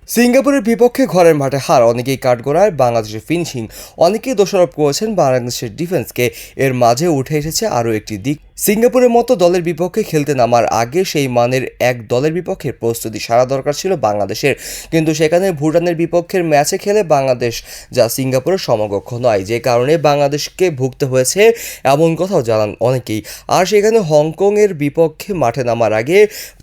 সিঙ্গাপুরের বিপক্ষে ঘরের মাঠে হার, অনেকেই কাঠগড়ায় বাংলাদেশের ফিনিশিং, অনেকেই দোষারোপ করেছেন বাংলাদেশের ডিফেন্সকে। এর মাঝে উঠে এসেছে আরও একটি দিক। সিঙ্গাপুরের মতো দলের বিপক্ষে খেলতে নামার আগে সেই মানের এক দলের বিপক্ষে প্রস্তুতি সারা দরকার ছিল বাংলাদেশের, কিন্তু সেখানে ভুটানের বিপক্ষের ম্যাচে খেলে বাংলাদেশ যা সিঙ্গাপুরের সমকক্ষ নয়, যে কারণে বাংলাদেশকে ভুগতে হয়েছে এমন কথাও জানান অনেকেই। আর সেখানে হংকংয়ের বিপক্ষে মাঠে নামার আগে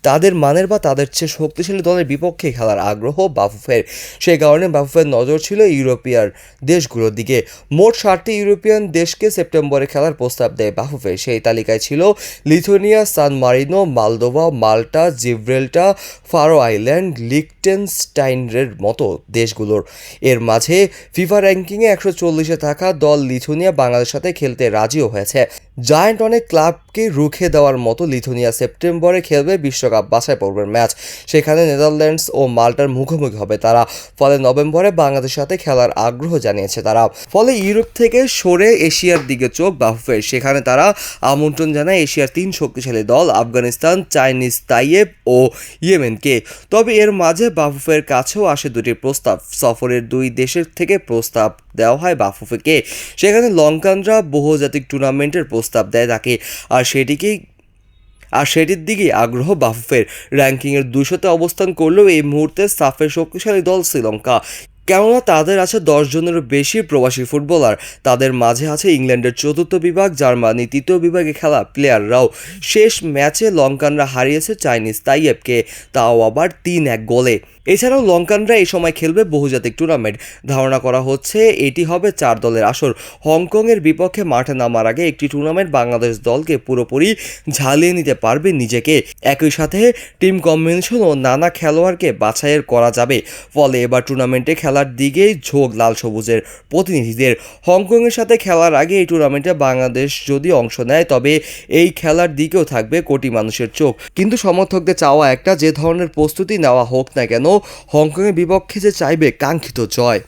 তাদের মানের বা তাদের চেয়ে শক্তিশালী দলের বিপক্ষে খেলার আগ্রহ বাফুফের। সেই কারণে বাফুফের নজর ছিল ইউরোপিয়ান দেশগুলোর দিকে। মোট 7টি ইউরোপিয়ান দেশকে সেপ্টেম্বরে খেলার প্রস্তাব দেয় বাফুফে। সেই তালিকায় ছিল লিথুয়ানিয়া, সান মারিনো, মলদোভা, মাল্টা, জিব্রাল্টার, ফারো আইল্যান্ড, লিখটেনস্টাইনের মতো দেশগুলোর। এর মাঝে ফিফা র্যাঙ্কিংয়ে 140-এ থাকা দল লিথুয়ানিয়া বাংলাদেশের সাথে খেলতে রাজিও হয়েছে। জায়ান্ট অনেক ক্লাবকে রুখে দেওয়ার মতো লিথুয়ানিয়া সেপ্টেম্বরে খেলবে বিশ্বকাপ বাছাই পর্বের ম্যাচ। সেখানে নেদারল্যান্ডস ও মাল্টার মুখোমুখি হবে তারা। ফলে নভেম্বরে বাংলাদেশের সাথে খেলার আগ্রহ জানিয়েছে তারা। ফলে ইউরোপ থেকে সরে এশিয়ার দিকে চোখ বাফুফের। সেখানে তারা আমন্ত্রণ জানায় এশিয়ার 3 শক্তিশালী দল আফগানিস্তান, চাইনিজ তাইয়েব ও ইয়েমেনকে। তবে এর মাঝে বাফুফের কাছেও আসে দুটি প্রস্তাব। সফরের 2 দেশের থেকে প্রস্তাব দেওয়া হয় বাফুফেকে। সেখানে লঙ্কানরা বহুজাতিক টুর্নামেন্টের প্রস্তাব দেয় তাকে, আর সেটির দিকেই আগ্রহ বাফুফের। র্যাঙ্কিংয়ের 200-তে অবস্থান করলেও এই মুহূর্তে সাফের শক্তিশালী দল শ্রীলঙ্কা, কেননা তাদের আছে 10 জনেরও বেশি প্রবাসী ফুটবলার। তাদের মাঝে আছে ইংল্যান্ডের 4র্থ বিভাগ, জার্মানি 3য় বিভাগে খেলা প্লেয়াররাও। শেষ ম্যাচে লঙ্কানরা হারিয়েছে চাইনিজ তাইয়েবকে, তাও আবার 3-1 গোলে। এছাড়াও লঙ্কানরা এই সময় খেলবে বহুজাতিক টুর্নামেন্ট। ধারণা করা হচ্ছে এটি হবে 4 দলের আসর। হংকংয়ের বিপক্ষে মাঠে নামার আগে একটি টুর্নামেন্ট বাংলাদেশ দলকে পুরোপুরি ঝালিয়ে নিতে পারবে নিজেকে। একই সাথে টিম কম্বিনেশন ও নানা খেলোয়াড়কে বাছাইয়ের করা যাবে। ফলে এবার টুর্নামেন্টে খেলার দিকেই ঝোঁক লাল সবুজের প্রতিনিধিদের। হংকংয়ের সাথে খেলার আগে এই টুর্নামেন্টে বাংলাদেশ যদি অংশ নেয়, তবে এই খেলার দিকেও থাকবে কোটি মানুষের চোখ। কিন্তু সমর্থকদের চাওয়া একটা, যে ধরনের প্রস্তুতি নেওয়া হোক না কেন, হংকংয়ের বিপক্ষে যে চাইবে কাঙ্ক্ষিত জয়।